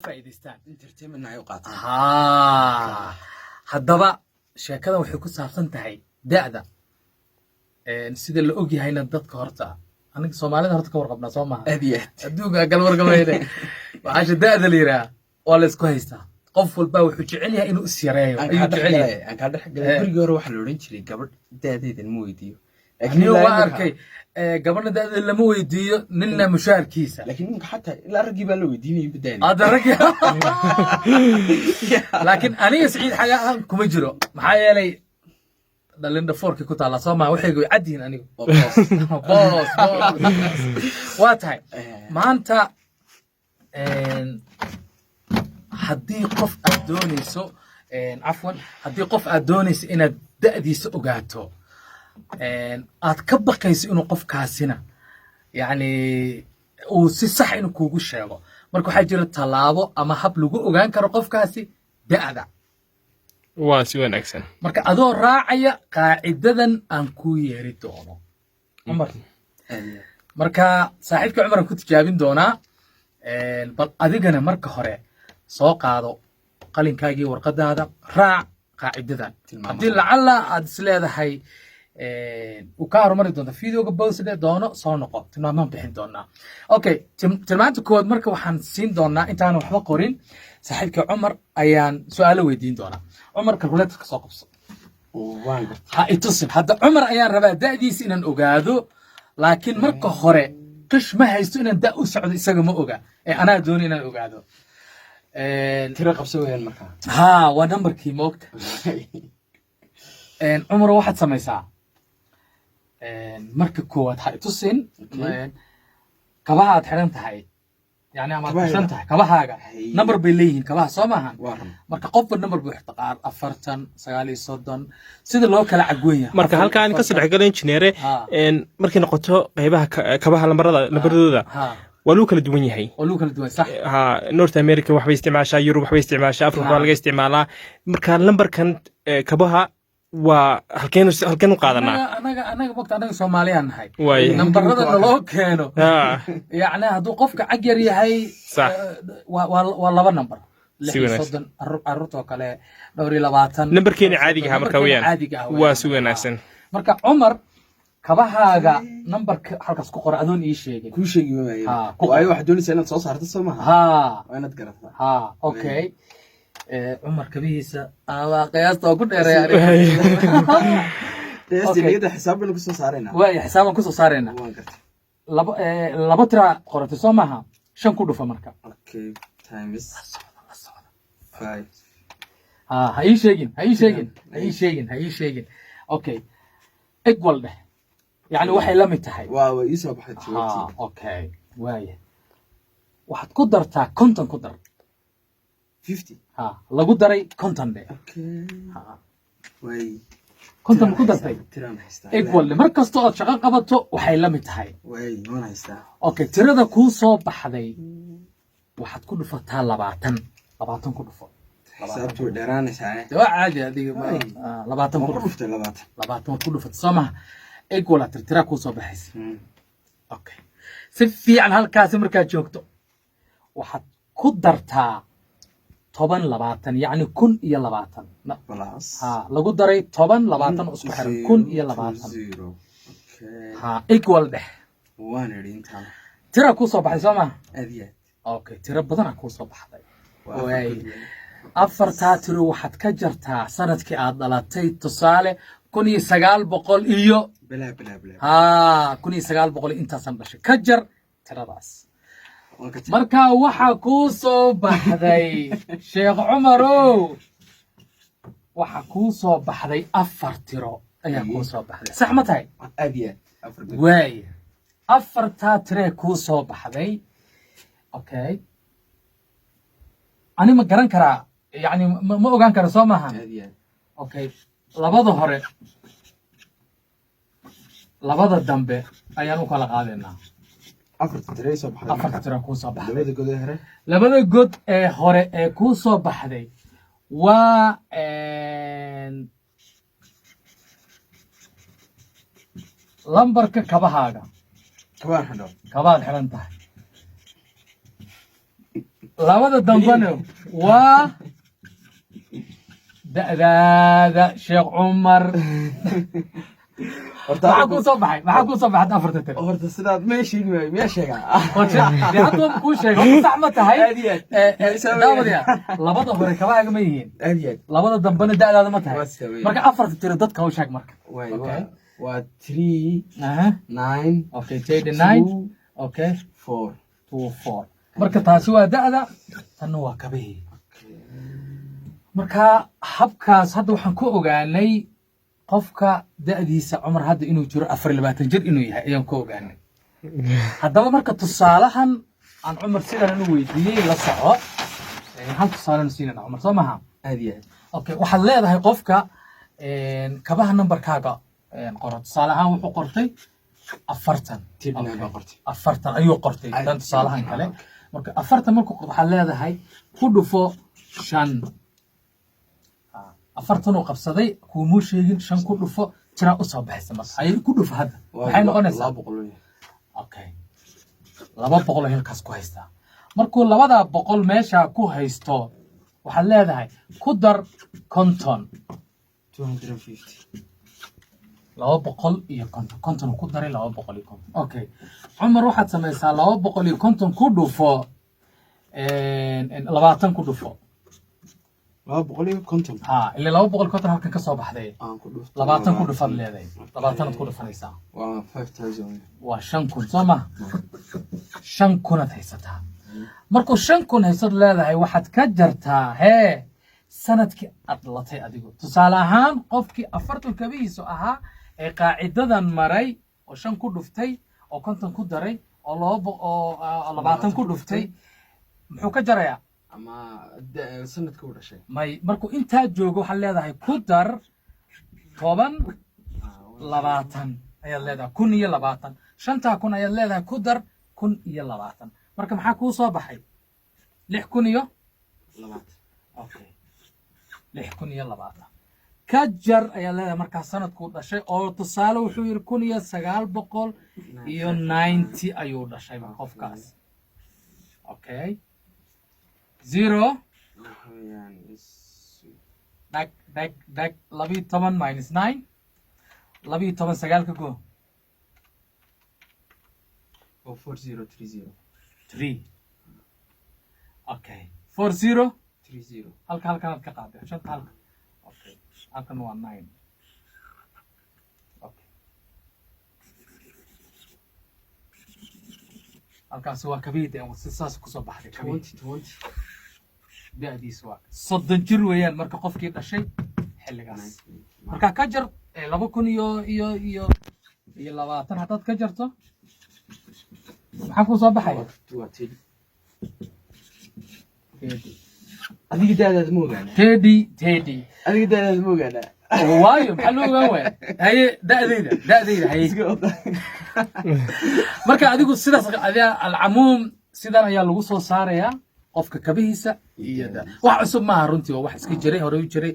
faa'iidaystaan entertainment ay u qaataan haddaba sheekada waxay ku saabsan tahay da'da sida la og yahayna dadka horta aniga Soomaalida horta ka warqabnaa soo maaha aad iyo aad adduunka gal warqabayna waxaa da'da la yiraahdaa waa la isku haystaa qof walba wuxuu jecel yahay inuu is yareeyo ayuu jecel yahay aan ka dhex galay guriga hore waxa la oran jiray gabadh da'deedan ma weydiiyo laakiin waa arkay gabadha da'deeda lama weydiiyo ninna mushaarkiisa laakiin ninka xataa ilaa raggii baa la weydiinayay badaani هذا رجع لكن أنا سعيد حاجة كم يجرو محايا لي دلنا فورك كنت على صوما وحيجوا يعدين أنا باص واتهاي ما أنت حدي قف أدونيسو عفوا حدي قف أدونيس إن دأديس أوجاتو أتكبر كيس إنه قف كاسنا يعني وسيصح إنه كوجو شيء marka waxa jira talaabo ama hab lagu ogaan karo qofkaasi da'da waa si wanaagsan marka adoo raacaya qaacidadan aan ku yeeri doono marka saaxiibka Umar ku tijaabin doonaa bal adigana marka hore soo qaado qalinkaagii warqadaada raac qaacidadan hadii lacala aad isleedahay u ka hormari doonto fiidiyoga bowsade doono soo noqo tilmaamaan bixin doonaa okay tilmaanta kood marka waxaan siin doonaa intaan waxba qorin saaxiibka Umar ayaan su'aalo weydiin doonaa Umar kalkuleetar ka soo qabso ha itusin hadda Umar ayaan rabaa da'diisa inaan ogaado laakiin marka hore qish ma haysto inaan da' u socdo isaga ma oga anaa dooni inaan ogaado tiro qabso weeyaan marka ha waa numberkii ma ogta Umar waxaad samaysaa marka koowaad ha itusin kabaha aad xiran tahay yani ama xiran tahay kabahaaga number bay leeyihiin kabaha soo maahan marka qofba number buu xirtaa 40 39 sida loo kala cagweeya marka halkaan ka saddex gal engineer markii noqoto qaybaha kabaha lambaradooda waa loo kala duwan yahay oo loo kala duwan sax ha North America wax bay isticmaashaa Europe wax bay isticmaashaa Africa waa laga isticmaalaa marka lambarkan kabaha waa halkeen u qaadanaa anaga waqti anaga Soomaaliyan nahay nambarada loo keeno yaani haduu qofka cag yar yahay waa laba number 30 arurto kale 220 nambarkeena caadiga ah marka weeyaan waa si wanaagsan marka Umar kabahaaga numberka halkaas ku qor adoon ii sheegay ku sheegi waayo ay wax doonaysaa inaad soo saarto Soomaha waa inaad garataa okay Umar kabihiisa qiyaasta oo ku dheereeyay qiyaasta xisaabna ku soo saarayna way xisaaban ku soo saarayna laba tira qorata Soomaha 5 ku dhufa marka okay times 5 ha ii sheegin okay equal ده يعني waxay la mid tahay waa ii soo baxay jawaabtii okay waaye waxaad ku dartaa konton ku dar 50 lagu daray konton de okay way konton ku dartay tiraan haystaa equal markasto aad shaqo qabato waxay la mid tahay way waan haystaa okay tirada ku soo baxday waxaad ku dhufataa 20 ku dhufo xisaabtu dheeraanaysaa waa caadi adiga 20 ku dhuftay 20 ku dhuftay Soomaha equal tira ku soo baxaysa okay si fiican halkaas markaa joogto waxaad ku dartaa 10 يعني 20 خلاص lagu daray 10 20 isku xiran 20 equal ده waan idintaan tira ku soo baxay Soomaha adiya okay tira badan ku soo baxday way afarta tiro waxaad ka jartaa sanadkii aad dhalatay tusaale 1900 iyo bala 1900 intaasan dhashay ka jar tiradaas marka waxa ku soo baxday Sheekh Umarow waxa ku soo baxday afar tiro ayaa ku soo baxday sax ma tahay adiya way afarta tiro ku soo baxday okay ani ma garan karaa yani ma ogaan karo Soomaha adiya okay labada hore labada dambe ayaan u kala qaadanaa afarta tiro soo baxday afarta tiro ku soo baxday labada god ee hore ee ku soo baxday waa lambarka kabahaaga kabaan xidho kabaad xiran tahay labada dambana waa da'daada sheekh cumar maxaa kuu soo baxay afarta tiro horta sidaad ma sheegi maayo miyaa sheegaa hadduu kuu sheego sax ma tahay daawadayaa labada hore kabahaaga ma yihiin aad iyo aad labada dambana da'daada ma tahay waa sida weeye. marka afarta tiro dadka u sheeg marka Waay, Okay. waa 3 aha 9 okay 39 okay 4 24 marka taasi waa da'da tanna waa kabihii marka habkaas hadda waxaan ku ogaanay qofka da'diisa cumar hadda inuu jiro 24 jir inuu yahay ayaan ku ogaanay haddaba marka tusaalahan aan cumar sidan u weydiiyey la soco hal tusaale siinana cumar soo maha aad iyo aad okay waxaad leedahay qofka kabaha numberkaaga qoro tusaale ahaan wuxuu qortay 40 tibna baa qortay 40 ayuu qortay tan tusaalahan kale marka 40 markuu qorto waxaad leedahay ku dhufo 5 afartan uu qabsaday kuumuu sheegin 5 ku dhufo tira u soo baxaysa marka ayay ku dhufo hadda waxay noqonaysaa 200 okay 200 halkaas ku haystaa markuu 200 meesha ku haysto waxaad leedahay ku dar konton 250 konton ku daray 250 okay cumar waxaad samaysaa 250 ku dhufo 20 ku dhufo 250 ha ilaa 250 halkan ka soo baxday aan ku dhufto 20 ku dhufaad leedahay 20 ku dhufanaysaa waa 5000 waa 5,000 soo ma 5,000 aad haysataa markuu 5,000 haysad leedahay waxaad ka jartaa hee sanadkii aad latay adigu tusaale ahaan qofkii 40 kabihiisu ahaa ee qaacidadan maray oo 5 ku dhuftay oo 50 ku daray oo 20 ku dhuftay muxuu ka jarayaa ama sanadka u dhashay may markuu intaa joogo waxaad leedahay ku dar 10 20 ayaad leedahay 1,020 shantaa kun ayaad leedahay ku dar 1,020 marka maxaa kuu soo baxay 6,020 okay 6,020 ka jar ayaa leedahay markaa sanadkuu dhashay oo tusaale wuxuu yidhi 1990 ayuu dhashay qofkaas okay 0 dag 12 minus 9 12 sagaal ka go 4030 3 okay 40 30 halkanaad ka qaaday shanta halka okay halkan waa 9 okay halkaas waa kabiid ee saas ku soo baxday kabiid 20 da'diisu waa 30 jir weeyaan marka qofkii dhashay xilligaas marka ka jar 2,000 iyo 20 haddaad ka jarto maxaa ku soo baxay adiga da'daada ma ogaana teddy adiga da'daada ma ogaana waayo maxaa loo ogaan waaya haye da'dayda haye marka adigu sidaas alcamuum sidan ayaa lagu soo saarayaa qofka kabihiisa iyo wax cusub maaha runtii waa wax iska jiray hore u jiray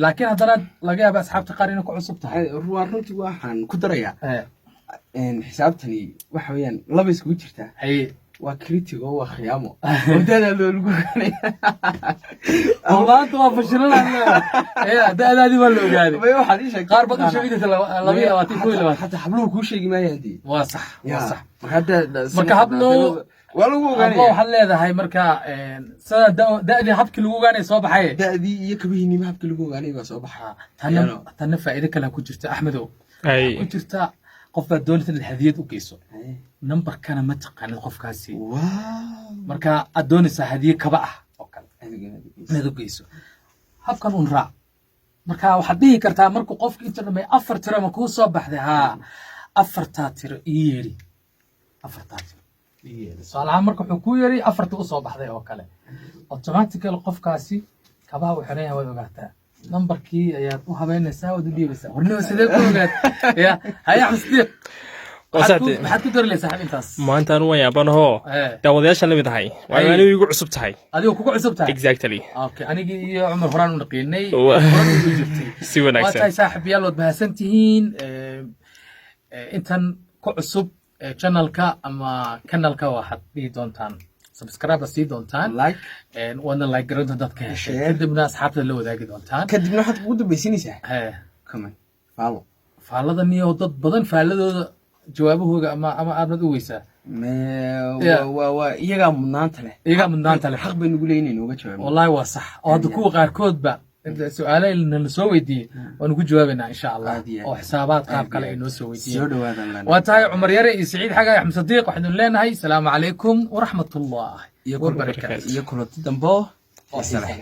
laakiin haddana laga yaaba asxaabta qaar inay ku cusub tahay waa runtii waxaan ku darayaa xisaabtani waxa weeyaan laba iskugu jirtaa haye waa critic oo waa khiyaamo wadada loo lagu ganay maanta waa fashilanaa da'daadii waa la ogaaday way waxa ii sheegay qaar badan sheegaysa 22 hatta habluhu ku sheegi maayaan dii waa sax marka hablo waa lagu ogaanay waxaad leedahay marka sida da'dii habkii lagu ogaanay soo baxay da'dii iyo kabihiinima habkii lagu ogaanay baa soo baxaa tanna faa'iido kale ku jirta axmedow ku jirta qof baad doonaysa inaad hadiyad u geyso numberkana ma taqaanid qofkaasi marka aad doonaysaa hadiye kaba ah oo kale inaad u geyso habkan un raac marka waxaad dhihi kartaa markuu qofka inta dhamay 4 tiro ma kuu soo baxday haa 4 tiro ii yeeri 4 tiro ii yeeri su'aalaha marka wuxuu kuu yeeri 4 u soo baxday oo kale automatically qofkaasi kabaha uu xiran yahay waad ogaataa numberkii ayaad u habeynaysaa waad u dhiibaysaa hornimo sidee ku ogaad ya haya xusdiiq maxaad ku darlaysaa intaas maanta anu waan yaabanahoo daawadayaashaan la mid ahay waayo anigu igu cusub tahay adigo kugu cusub tahay exactly okay anigii iyo cumar horaan u naqiinay si wanaagsan waa tahay saaxiibayaal waad mahadsan tihiin intan ku cusub channelka ama kanalka waxaad dhihi doontaan subscribe sii doontaan like waana like garoonta dadka heshay Share. kadibna asxaabta la wadaagi doontaan kadibna waxaad ugu dambaysiinaysaa Hee, comment follow faallada niyo dad badan faalladooda jawaabahooga ama aadnad u weysaa Yeah. waa iyagaa mudnaanta leh iyagaa mudnaanta leh xaq bay nagu leeyihin inooga jawaabo والله وصح وهذا كو قاركودبا سؤالي اللي نسو ويدي ونقول جوابنا ان شاء الله عادي. وحسابات قاب كلا انه سو ويدي soo dhawaadan lana وتاي عمر يري سعيد حاجه يا احمد صديق وحنا لنا هاي السلام عليكم ورحمه الله iyo وبركاته kulanti dambo وسلام